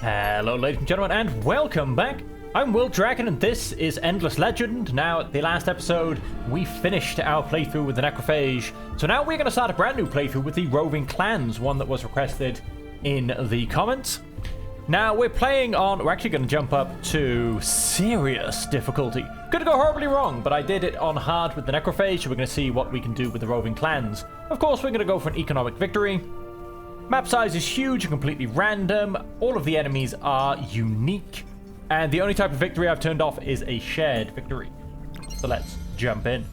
Hello ladies and gentlemen, and welcome back. I'm Will Dragon, and this is Endless Legend. Now, the last episode, we finished our playthrough with the Necrophage. So now we're going to start a brand new playthrough with the Roving Clans, one that was requested in the comments. Now, we're actually going to jump up to serious difficulty. Could go horribly wrong, but I did it on hard with the Necrophage, so we're going to see what we can do with the Roving Clans. Of course, we're going to go for an economic victory. Map size is huge and completely random. All of the enemies are unique. And the only type of victory I've turned off is a shared victory. So let's jump in.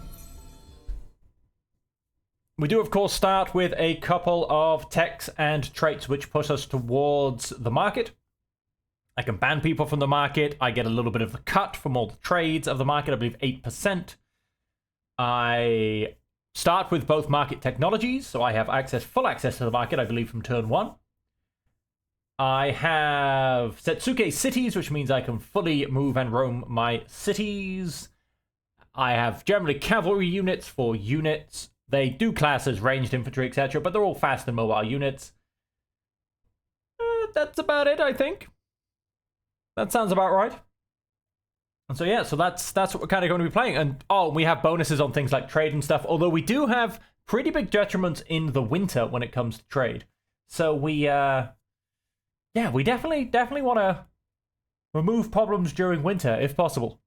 We do, of course, start with a couple of techs and traits which push us towards the market. I can ban people from the market. I get a little bit of the cut from all the trades of the market, I believe 8%. I start with both market technologies, so I have full access to the market, I believe, from turn 1. I have Setsuke cities, which means I can fully move and roam my cities. I have generally cavalry units for units. They do class as ranged infantry, etc., but they're all fast and mobile units. That's about it, I think. That sounds about right. And so yeah, so that's what we're kind of going to be playing. And we have bonuses on things like trade and stuff, although we do have pretty big detriments in the winter when it comes to trade. So we definitely want to remove problems during winter if possible.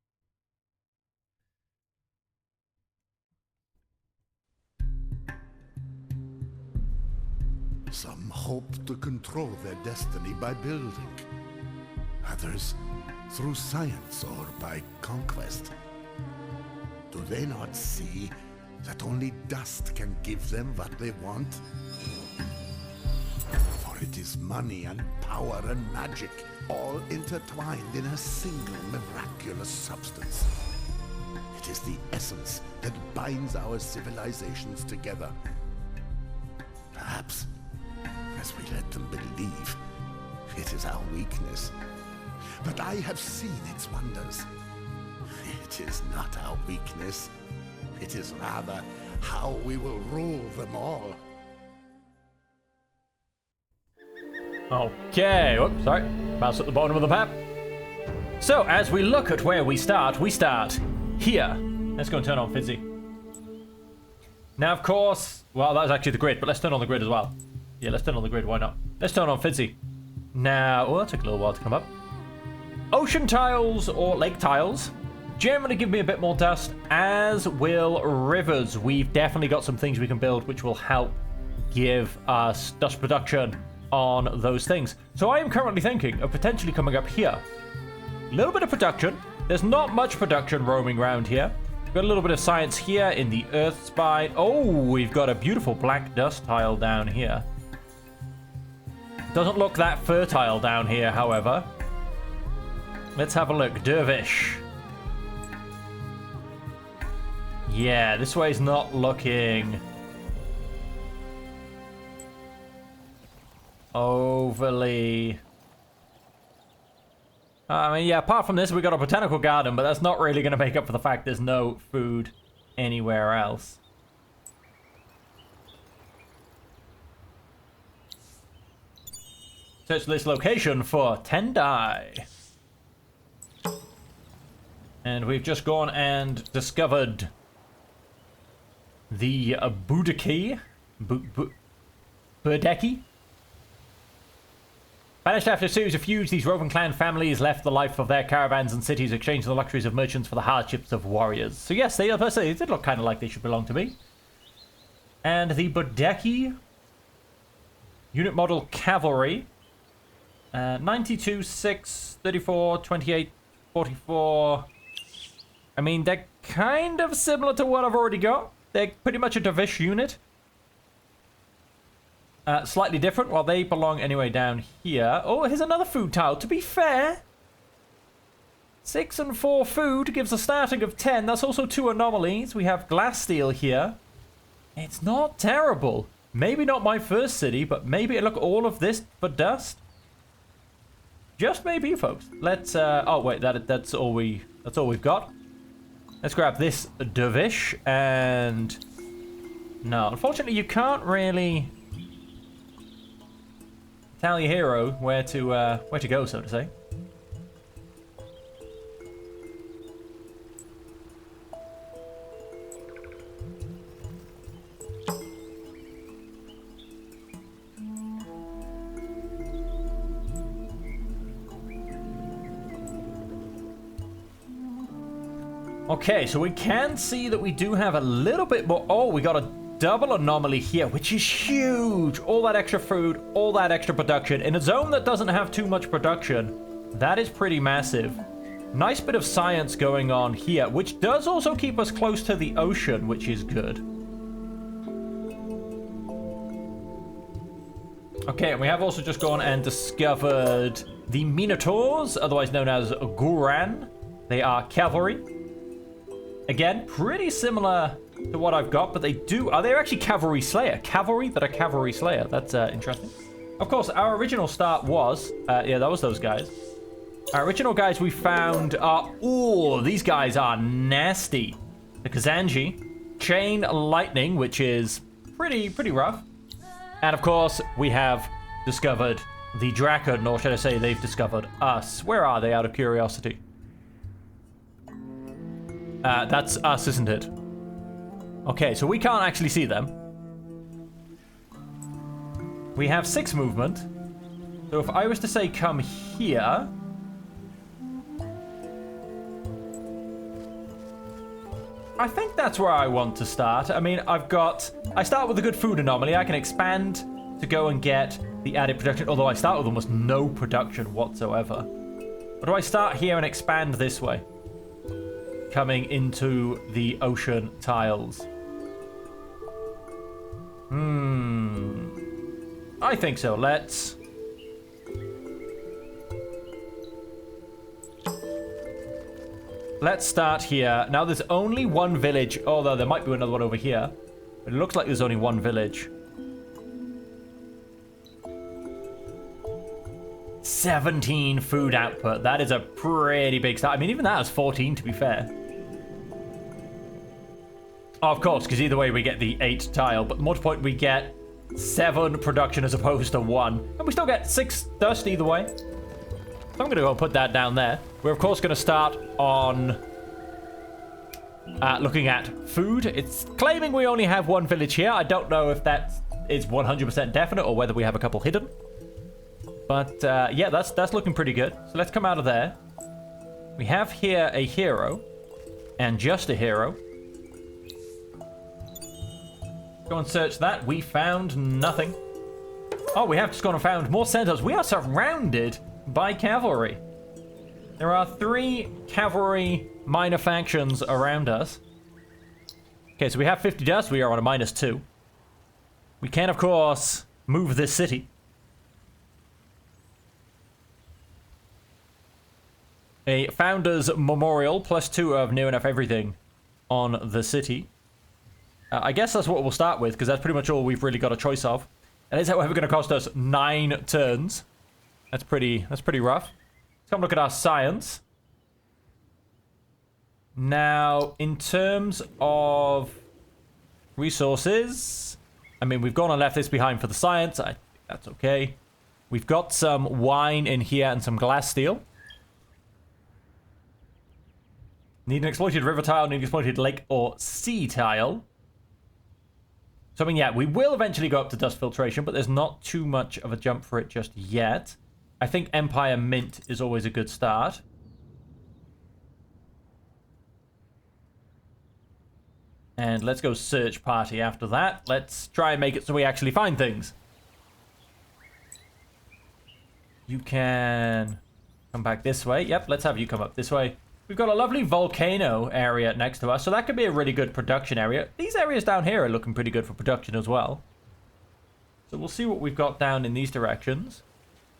Some hope to control their destiny by building. Others through science or by conquest. Do they not see that only dust can give them what they want? For it is money and power and magic, all intertwined in a single miraculous substance. It is the essence that binds our civilizations together. Perhaps, as we let them believe, it is our weakness. But I have seen its wonders. It is not our weakness. It is rather how we will rule them all. Okay, oops, sorry. Mouse at the bottom of the map. So, as we look at where we start here. Let's go and turn on Fizzy. Now, of course, well, that was actually the grid, but let's turn on the grid as well. Yeah, let's turn on the grid, why not? Let's turn on Fizzy. Now, that took a little while to come up. Ocean tiles or lake tiles generally give me a bit more dust, as will rivers. We've definitely got some things we can build which will help give us dust production on those things. So I am currently thinking of potentially coming up here. A little bit of production. There's not much production roaming around here. We've got a little bit of science here in the earth spine. Oh, we've got a beautiful black dust tile down here. Doesn't look that fertile down here, however. Let's have a look. Dervish. Yeah, this way's not looking overly... I mean, yeah, apart from this, we got a botanical garden, but that's not really going to make up for the fact there's no food anywhere else. Search this location for Tendai. And we've just gone and discovered the Budeki. Budeki? Banished after a series of feuds, these roving clan families left the life of their caravans and cities, exchanging the luxuries of merchants for the hardships of warriors. So yes, they did look kind of like they should belong to me. And the Budeki unit model cavalry. 92, 6, 34, 28, 44... I mean, they're kind of similar to what I've already got. They're pretty much a Dervish unit. Slightly different. Well, they belong anyway down here. Oh, here's another food tile. To be fair, 6 and 4 food gives a starting of 10. That's also 2 anomalies. We have glass steel here. It's not terrible. Maybe not my first city, but maybe look all of this for dust. Just maybe, folks. Let's. Oh wait, that's all we've got. Let's grab this Dervish, and no, unfortunately you can't really tell your hero where to go, so to say. Okay, so we can see that we do have a little bit more. Oh, we got a double anomaly here, which is huge. All that extra food, all that extra production in a zone that doesn't have too much production. That is pretty massive. Nice bit of science going on here, which does also keep us close to the ocean, which is good. Okay, and we have also just gone and discovered the Minotaurs, otherwise known as Guran. They are cavalry. Again, pretty similar to what I've got, but they do... they're actually Cavalry Slayer. Cavalry that are Cavalry Slayer. That's interesting. Of course, our original start was... yeah, that was those guys. Our original guys we found are... Ooh, these guys are nasty. The Kazanji. Chain Lightning, which is pretty rough. And of course, we have discovered the Draken, or should I say they've discovered us. Where are they, out of curiosity? That's us, isn't it? Okay, so we can't actually see them. We have 6 movement. So if I was to say come here... I think that's where I want to start. I mean, I start with a good food anomaly. I can expand to go and get the added production, although I start with almost no production whatsoever. Or do I start here and expand this way? Coming into the ocean tiles. I think so. Let's start here. Now there's only one village, although there might be another one over here. But it looks like there's only one village. 17 food output. That is a pretty big start. I mean, even that is 14 to be fair. Oh, of course, because either way we get the 8 tile, but multi-point we get 7 production as opposed to 1. And we still get 6 dust either way. So I'm going to go and put that down there. We're of course going to start on looking at food. It's claiming we only have 1 village here. I don't know if that is 100% definite or whether we have a couple hidden. But yeah, that's looking pretty good. So let's come out of there. We have here a hero and just a hero. Go and search that. We found nothing. Oh, we have just gone and found more centaurs. We are surrounded by cavalry. There are 3 cavalry minor factions around us. Okay, so we have 50 dust. We are on a -2. We can, of course, move this city. A Founders Memorial, +2 of near enough everything on the city. I guess that's what we'll start with, because that's pretty much all we've really got a choice of. And it's however going to cost us 9 turns. That's pretty rough. Let's come look at our science. Now, in terms of resources, I mean, we've gone and left this behind for the science. I think that's okay. We've got some wine in here and some glass steel. Need an exploited river tile, need an exploited lake or sea tile. So, I mean, yeah, we will eventually go up to dust filtration, but there's not too much of a jump for it just yet. I think Empire Mint is always a good start. And let's go search party after that. Let's try and make it so we actually find things. You can come back this way. Yep, let's have you come up this way. We've got a lovely volcano area next to us, so that could be a really good production area. These areas down here are looking pretty good for production as well. So we'll see what we've got down in these directions.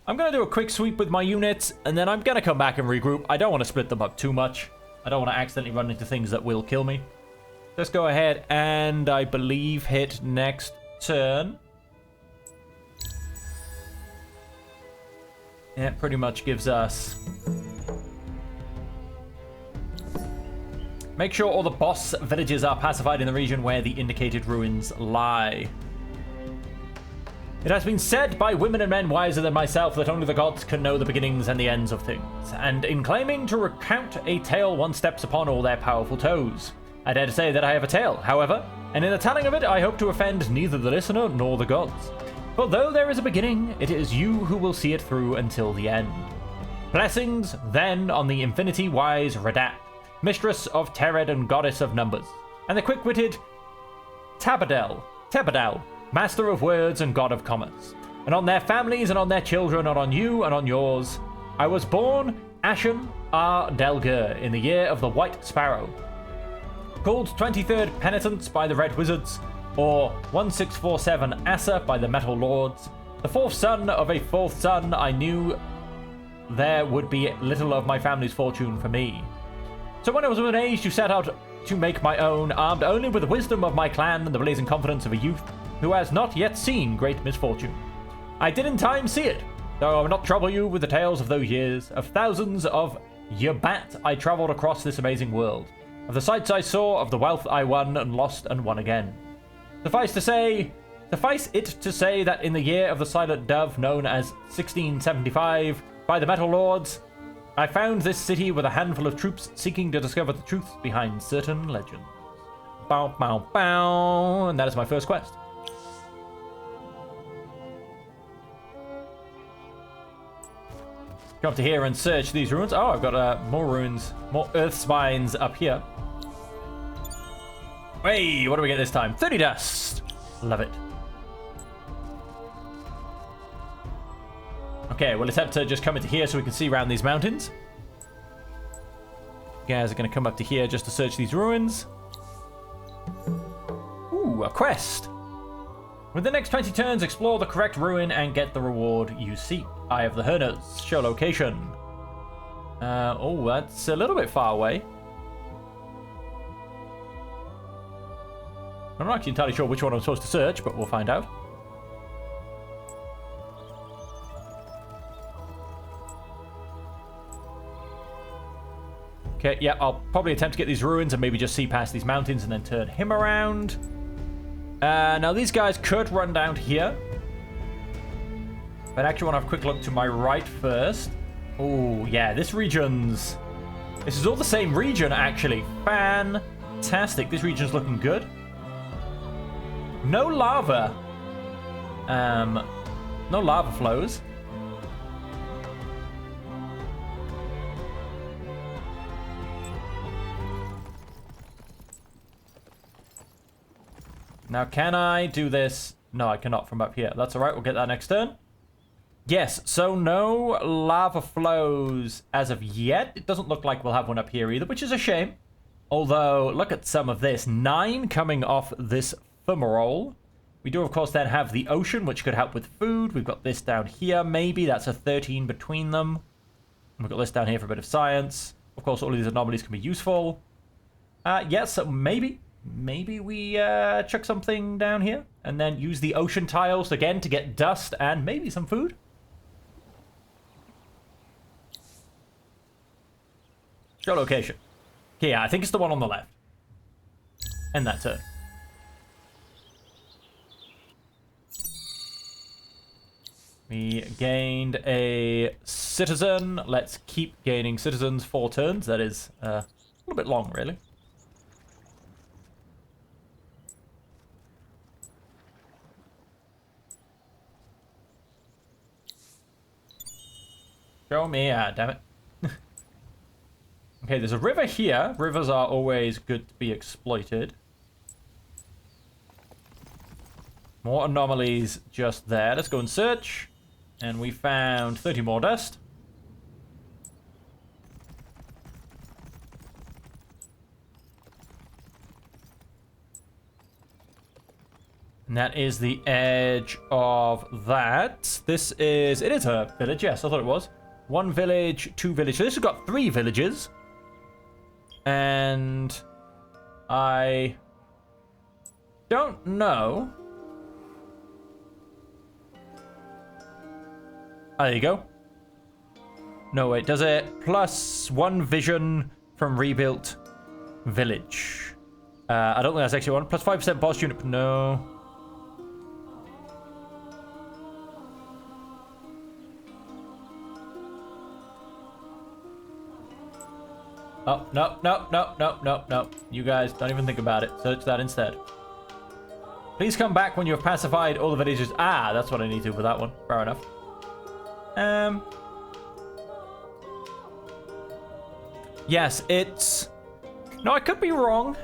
I'm going to do a quick sweep with my units, and then I'm going to come back and regroup. I don't want to split them up too much. I don't want to accidentally run into things that will kill me. Let's go ahead and, I believe, hit next turn. Yeah, it pretty much gives us... Make sure all the boss villages are pacified in the region where the indicated ruins lie. It has been said by women and men wiser than myself that only the gods can know the beginnings and the ends of things, and in claiming to recount a tale one steps upon all their powerful toes. I dare to say that I have a tale, however, and in the telling of it I hope to offend neither the listener nor the gods. For though there is a beginning, it is you who will see it through until the end. Blessings, then, on the infinity-wise Radat, mistress of Tered and goddess of numbers, and the quick-witted Tebadel, master of words and god of commerce, and on their families and on their children, and on you and on yours. I was born Ashen Delgur in the year of the White Sparrow, called 23rd Penitence by the Red Wizards, or 1647 Assa by the Metal Lords, the fourth son of a fourth son. I knew there would be little of my family's fortune for me. So when I was of an age to set out to make my own, armed only with the wisdom of my clan and the blazing confidence of a youth who has not yet seen great misfortune, I did in time see it, though I will not trouble you with the tales of those years, of thousands of Yerbat I traveled across this amazing world, of the sights I saw, of the wealth I won and lost and won again. Suffice it to say that in the year of the Silent Dove, known as 1675 by the Metal Lords, I found this city with a handful of troops seeking to discover the truth behind certain legends. Bow, bow, bow. And that is my first quest. Go up to here and search these ruins. Oh, I've got more ruins, more earth spines up here. Hey, what do we get this time? 30 dust. Love it. Okay, we'll attempt to just come into here so we can see around these mountains. You guys are going to come up to here just to search these ruins. Ooh, a quest. With the next 20 turns, explore the correct ruin and get the reward you seek. Eye of the Herners. Show location. Oh, that's a little bit far away. I'm not actually entirely sure which one I'm supposed to search, but we'll find out. Okay, yeah, I'll probably attempt to get these ruins and maybe just see past these mountains and then turn him around. Now, these guys could run down here. But I actually want to have a quick look to my right first. Oh, yeah, this is all the same region, actually. Fantastic. This region's looking good. No lava. No lava flows. Now, can I do this? No, I cannot from up here. That's all right. We'll get that next turn. Yes, so no lava flows as of yet. It doesn't look like we'll have one up here either, which is a shame. Although, look at some of this. 9 coming off this fumarole. We do, of course, then have the ocean, which could help with food. We've got this down here, maybe. That's a 13 between them. We've got this down here for a bit of science. Of course, all of these anomalies can be useful. Yes, so maybe we chuck something down here and then use the ocean tiles again to get dust and maybe some food. Show location. Yeah, I think it's the one on the left. End that turn. We gained a citizen. Let's keep gaining citizens 4 turns. That is a little bit long, really. Show me, damn it. Okay, there's a river here. Rivers are always good to be exploited. More anomalies just there. Let's go and search. And we found 30 more dust. And that is the edge of that. It is a village, yes, I thought it was. 1 village, 2 villages. So this has got 3 villages. And I don't know. There you go. No, wait, does it? Plus 1 vision from rebuilt village. I don't think that's actually one. Plus 5% boss unit. No. Oh, no, no, no, no, no, no. You guys, don't even think about it. Search that instead. Please come back when you have pacified all the villagers. Ah, that's what I need to for that one. Fair enough. Yes, it's... No, I could be wrong.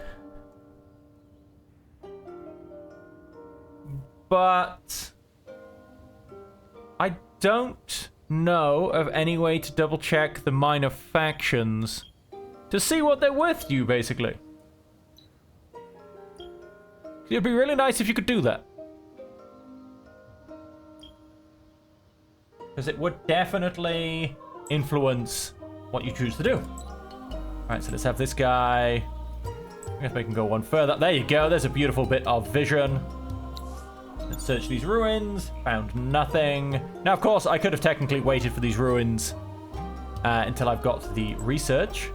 But... I don't know of any way to double check the minor factions to see what they're worth to you, basically. It'd be really nice if you could do that. Because it would definitely influence what you choose to do. Alright, so let's have this guy. I guess we can go one further. There you go, there's a beautiful bit of vision. Let's search these ruins. Found nothing. Now, of course, I could have technically waited for these ruins until I've got to the research.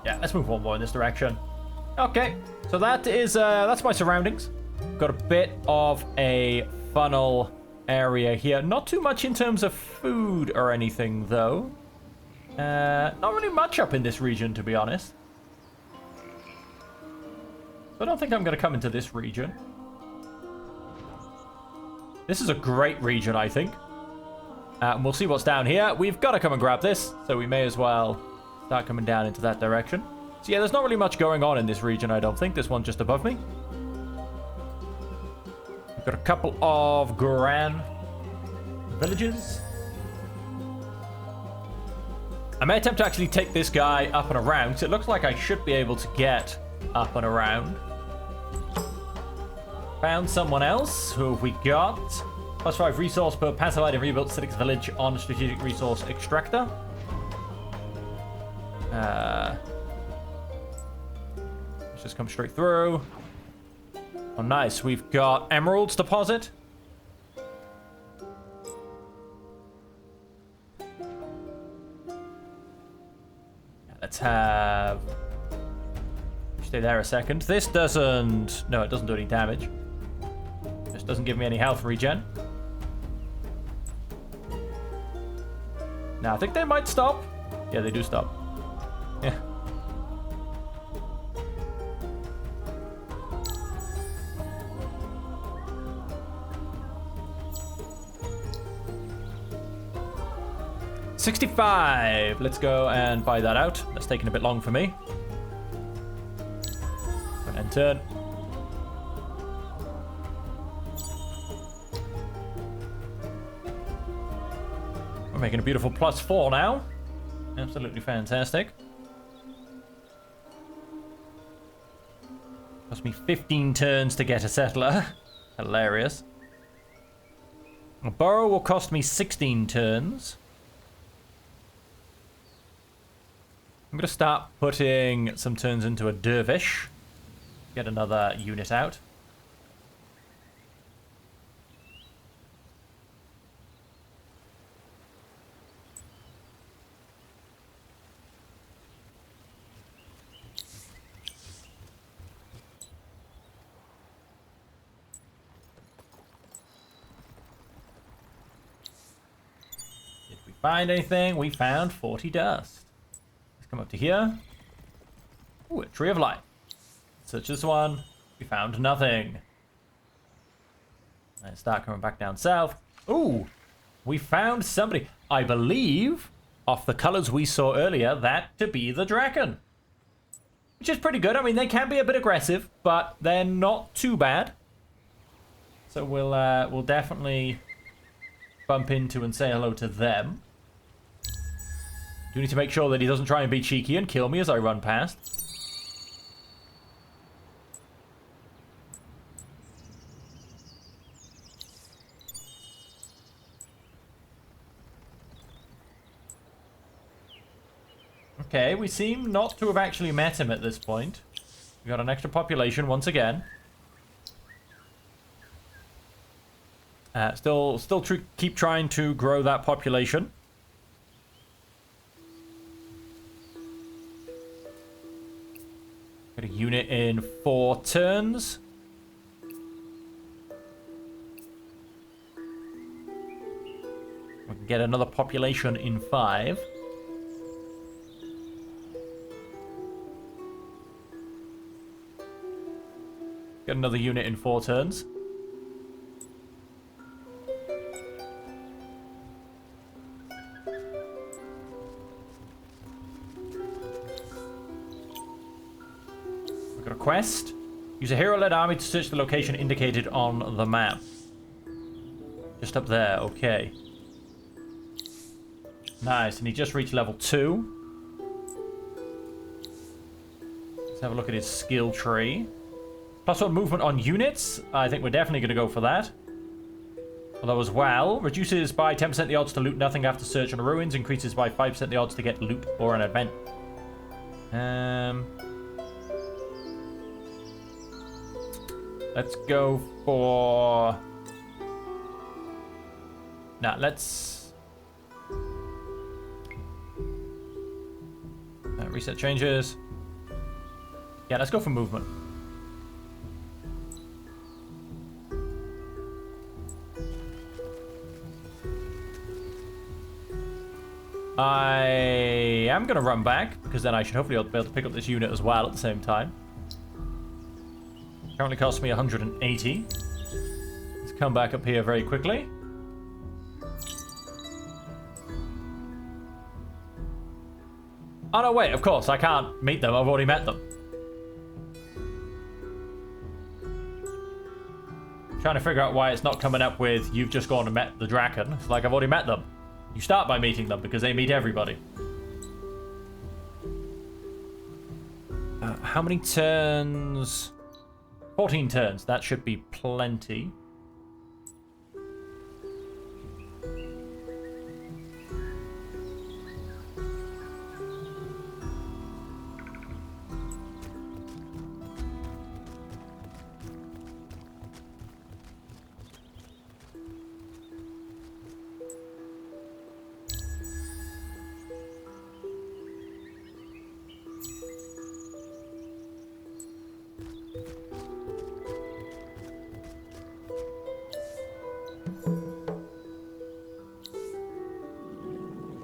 Yeah, let's move one more in this direction. Okay, so that's my surroundings. Got a bit of a funnel area here. Not too much in terms of food or anything, though. Not really much up in this region, to be honest. I don't think I'm going to come into this region. This is a great region, I think. And we'll see what's down here. We've got to come and grab this, so we may as well start coming down into that direction. So yeah, there's not really much going on in this region, I don't think. This one just above me. We've got a couple of grand villages. I may attempt to actually take this guy up and around, because it looks like I should be able to get up and around. Found someone else. Who have we got? +5 resource per pacified and rebuilt Citic's village on strategic resource extractor. Let's just come straight through. Oh, nice. We've got emeralds deposit. Let's have... Stay there a second. This doesn't... No, it doesn't do any damage. This doesn't give me any health regen. Now, I think they might stop. Yeah, they do stop. Yeah. $65. Let's go and buy that out. That's taking a bit long for me. And turn. We're making a beautiful +4 now. Absolutely fantastic. Cost me 15 turns to get a settler. Hilarious. A borough will cost me 16 turns. I'm going to start putting some turns into a dervish. Get another unit out. Did we find anything? We found 40 dust. Let's come up to here. Ooh, a tree of life. Search this one. We found nothing. Let's start coming back down south. Ooh, we found somebody. I believe, off the colors we saw earlier, that to be the dragon. Which is pretty good. I mean, they can be a bit aggressive, but they're not too bad. So we'll definitely bump into and say hello to them. Do need to make sure that he doesn't try and be cheeky and kill me as I run past. Okay, we seem not to have actually met him at this point. We got an extra population once again. Still keep trying to grow that population. Got a unit in 4 turns. We can get another population in 5. Get another unit in 4 turns. We've got a quest. Use a hero-led army to search the location indicated on the map. Just up there, okay. Nice, and he just reached level 2. Let's have a look at his skill tree. +1 movement on units. I think we're definitely going to go for that. Although as well, reduces by 10% the odds to loot nothing after search on ruins. Increases by 5% the odds to get loot or an event. Let's go for... Nah, let's... reset changes. Yeah, let's go for movement. I am going to run back, because then I should hopefully be able to pick up this unit as well at the same time. Currently costs me 180. Let's come back up here very quickly. Oh no, wait, of course, I can't meet them. I've already met them. Trying to figure out why it's not coming up with you've just gone and met the Draken. It's like I've already met them. You start by meeting them because they meet everybody. How many turns? 14 turns. That should be plenty.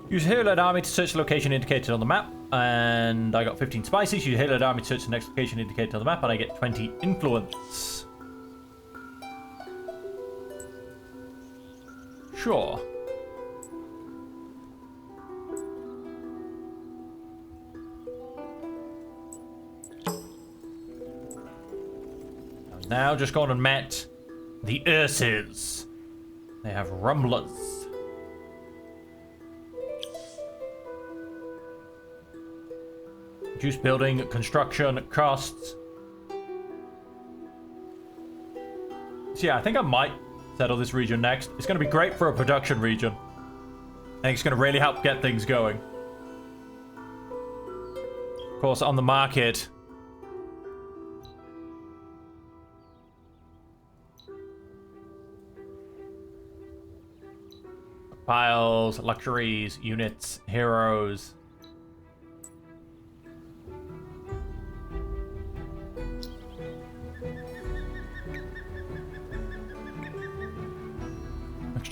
Use a hero-led army to search the location indicated on the map, and I got 15 spices. Use a hero-led army to search the next location indicated on the map, and I get 20 influence. Sure. I've now just gone and met the Urses. They have rumblers. Reduce building construction costs. So yeah, I think I might settle this region next. It's going to be great for a production region. I think it's going to really help get things going. Of course, on the market. Piles, luxuries, units, heroes.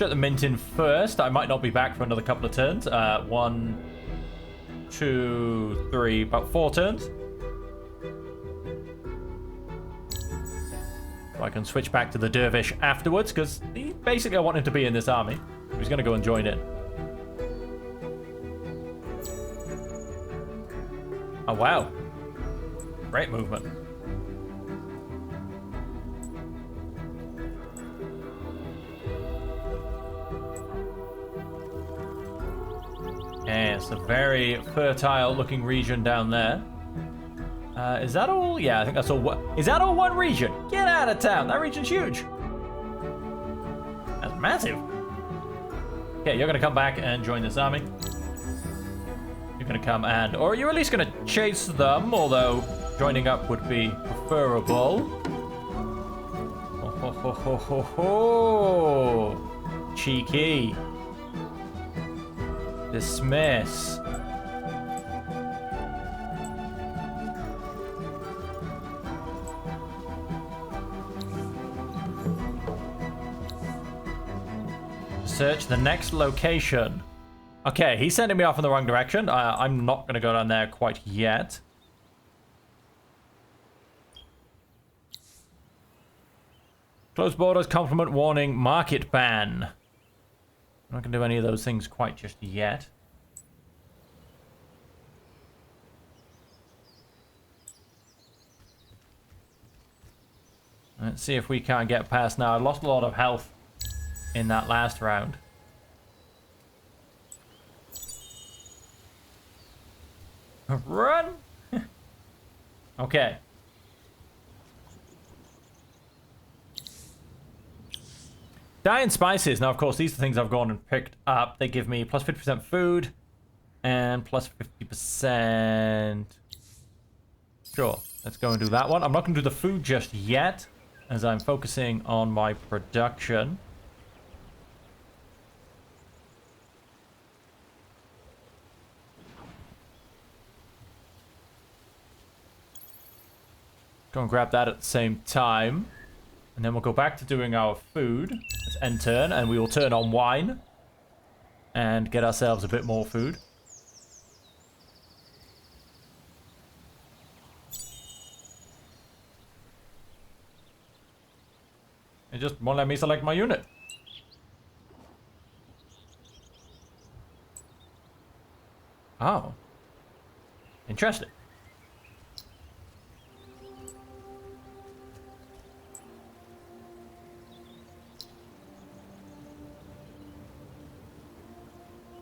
At the mint in first. I might not be back for another couple of turns. 1, 2, 3, about 4 turns. So I can switch back to the dervish afterwards, because basically I want him to be in this army. He's going to go and join it. Oh wow, great movement. Yeah, it's a very fertile looking region down there. Is that all? Yeah, I think that's all. Is that all one region? Get out of town. That region's huge. That's massive. Okay, you're going to come back and join this army. You're going to come and... Or you're at least going to chase them, although joining up would be preferable. Ho, ho, ho, ho, ho. Cheeky. Dismiss. Search the next location. Okay, he's sending me off in the wrong direction. I'm not going to go down there quite yet. Closed borders, compliment warning, market ban. I'm not going to do any of those things quite just yet. Let's see if we can't get past now. I lost a lot of health in that last round. Run! Okay. Dye and spices. Now, of course, these are things I've gone and picked up. They give me plus 50% food and plus 50%. Sure, let's go and do that one. I'm not going to do the food just yet, as I'm focusing on my production. Go and grab that at the same time. And then we'll go back to doing our food. Let's end turn, and we will turn on wine. And get ourselves a bit more food. It just won't let me select my unit. Oh. Interesting.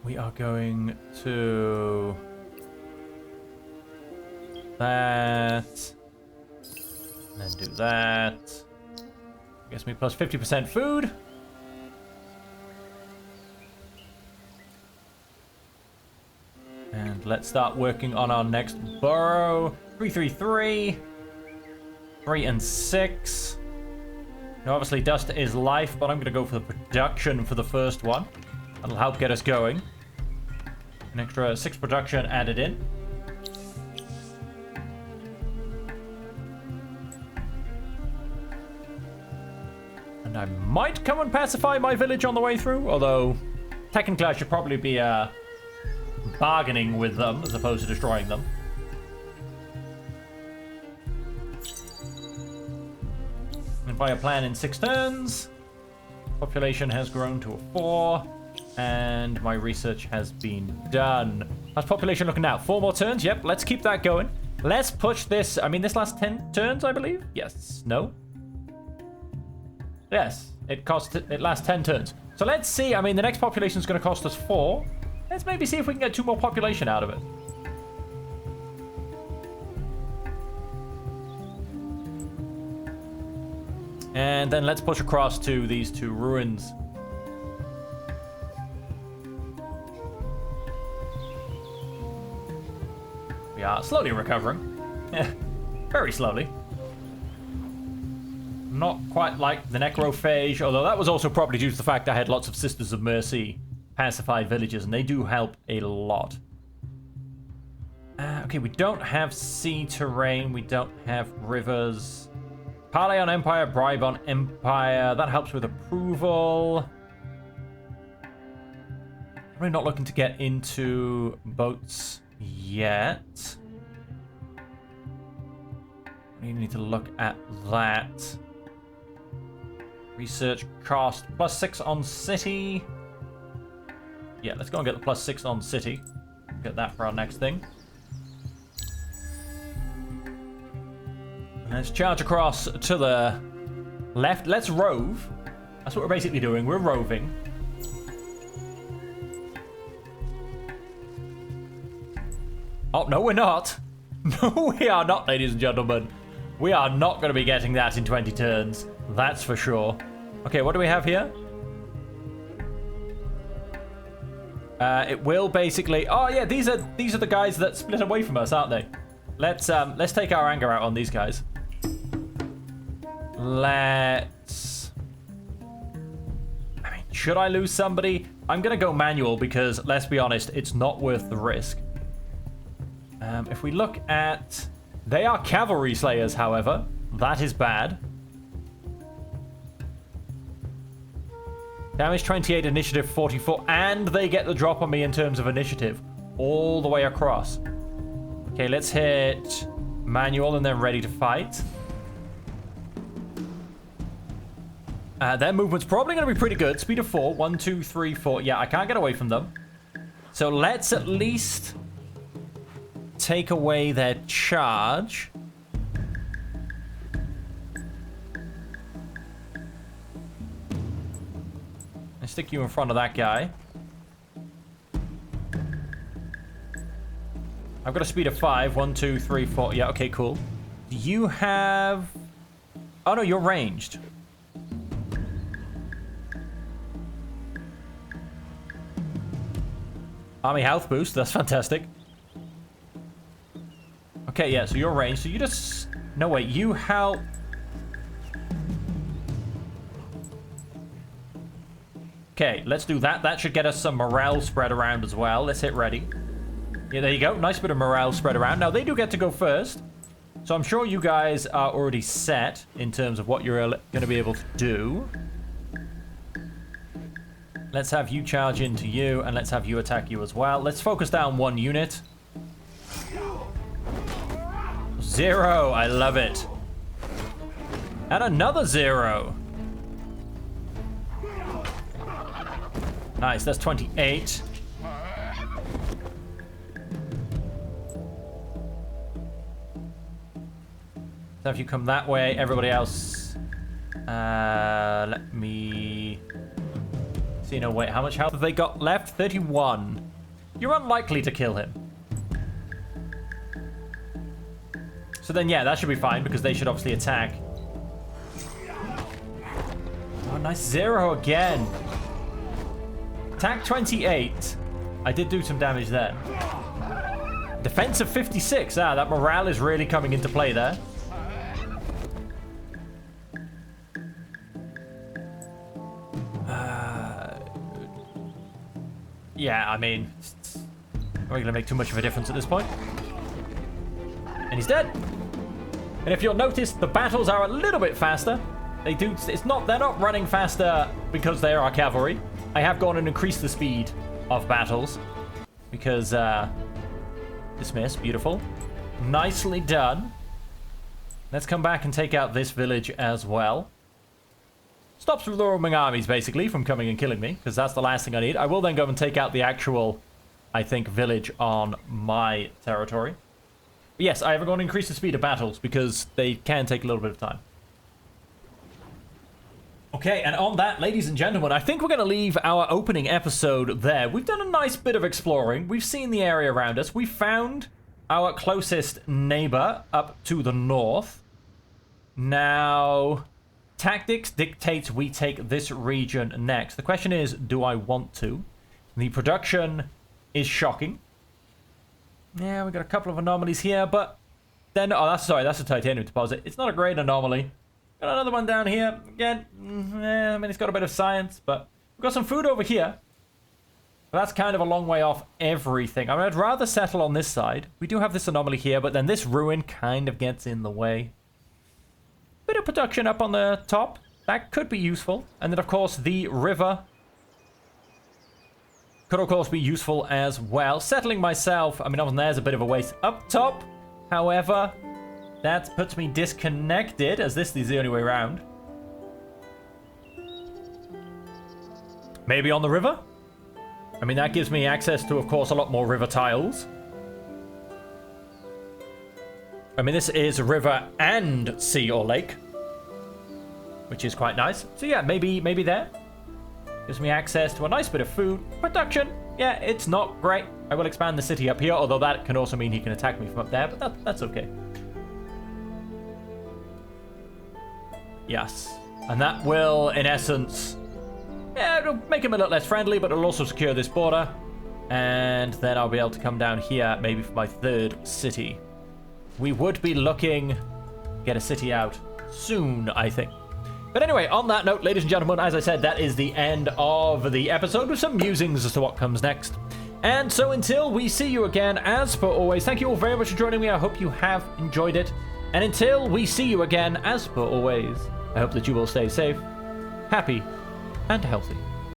We are going to that, and then do that. Gets me plus 50% food. And let's start working on our next borough. 333, 3 and 6. Now, obviously, dust is life, but I'm going to go for the production for the first one. That'll help get us going. An extra 6 production added in. And I might come and pacify my village on the way through, although technically I should probably be bargaining with them as opposed to destroying them. And by a plan in 6 turns, population has grown to a 4. And my research has been done. How's population looking now? 4 more turns? Yep, let's keep that going. Let's push this. I mean, this lasts 10 turns, I believe? Yes. No? Yes. It lasts 10 turns. So let's see. I mean, the next population is going to cost us 4. Let's maybe see if we can get 2 more population out of it. And then let's push across to these 2 ruins. We are slowly recovering. Very slowly. Not quite like the necrophage, although that was also probably due to the fact I had lots of Sisters of Mercy pacified villages, and they do help a lot. Okay, we don't have sea terrain. We don't have rivers. Parley on Empire, bribe on Empire. That helps with approval. Probably not looking to get into boats yet. We need to look at that. Research cost +6 on city. Yeah, let's go and get the +6 on city. Get that for our next thing. And let's charge across to the left. Let's rove. That's what we're basically doing. We're roving. Oh, no, we're not. No, we are not, ladies and gentlemen. We are not going to be getting that in 20 turns. That's for sure. Okay, what do we have here? It will basically... Oh, yeah, these are the guys that split away from us, aren't they? Let's take our anger out on these guys. Let's... I mean, should I lose somebody? I'm going to go manual because, let's be honest, it's not worth the risk. If we look at... They are cavalry slayers, however. That is bad. Damage 28, initiative 44, and they get the drop on me in terms of initiative. All the way across. Okay, let's hit manual and then ready to fight. Their movement's probably going to be pretty good. Speed of 4. 1, 2, 3, 4. Yeah, I can't get away from them. So let's at least take away their charge. And stick you in front of that guy. I've got a speed of 5. 1, 2, 3, 4. Yeah, okay, cool. Do you have... Oh, no, you're ranged. Army health boost. That's fantastic. Okay, yeah, so you're ranged. So you just... No, wait. You help... Okay, let's do that. That should get us some morale spread around as well. Let's hit ready. Yeah, there you go. Nice bit of morale spread around. Now, they do get to go first. So I'm sure you guys are already set in terms of what you're going to be able to do. Let's have you charge into you, and let's have you attack you as well. Let's focus down one unit. 0. I love it. And another 0. Nice, that's 28. So if you come that way, everybody else... let me... See, no, wait, how much health have they got left? 31. You're unlikely to kill him. So then, yeah, that should be fine, because they should obviously attack. Oh, nice 0 again. Attack 28. I did do some damage then. Defense of 56. Ah, that morale is really coming into play there. Yeah, I mean, it's not going to make too much of a difference at this point. And he's dead. And if you'll notice, the battles are a little bit faster. They're not running faster because they are cavalry. I have gone and increased the speed of battles because, dismiss, beautiful. Nicely done. Let's come back and take out this village as well. Stops the roaming armies, basically, from coming and killing me, because that's the last thing I need. I will then go and take out the actual, I think, village on my territory. But yes, I have gone and increased the speed of battles, because they can take a little bit of time. Okay, and on that, ladies and gentlemen, I think we're going to leave our opening episode there. We've done a nice bit of exploring. We've seen the area around us. We found our closest neighbor up to the north. Now... Tactics dictates we take this region next. The question is, do I want to? The production is shocking. Yeah, we got a couple of anomalies here, but then... Oh, that's a titanium deposit. It's not a great anomaly. Got another one down here. Again, I mean, it's got a bit of science, but we've got some food over here. But that's kind of a long way off everything. I mean, I'd rather settle on this side. We do have this anomaly here, but then this ruin kind of gets in the way. Bit of production up on the top. That could be useful. And then, of course, the river could, of course, be useful as well. Settling myself, I mean, often there's a bit of a waste up top. However, that puts me disconnected, as this is the only way around. Maybe on the river? I mean, that gives me access to, of course, a lot more river tiles. I mean, this is river and sea or lake, which is quite nice. So yeah, maybe there. Gives me access to a nice bit of food. Production, yeah, it's not great. I will expand the city up here, although that can also mean he can attack me from up there, but that's okay. Yes, and that will, in essence, yeah, it'll make him a little less friendly, but it'll also secure this border. And then I'll be able to come down here, maybe for my third city. We would be looking to get a city out soon, I think. But anyway, on that note, ladies and gentlemen, as I said, that is the end of the episode with some musings as to what comes next. And so until we see you again, as per always, thank you all very much for joining me. I hope you have enjoyed it. And until we see you again, as per always, I hope that you will stay safe, happy, and healthy.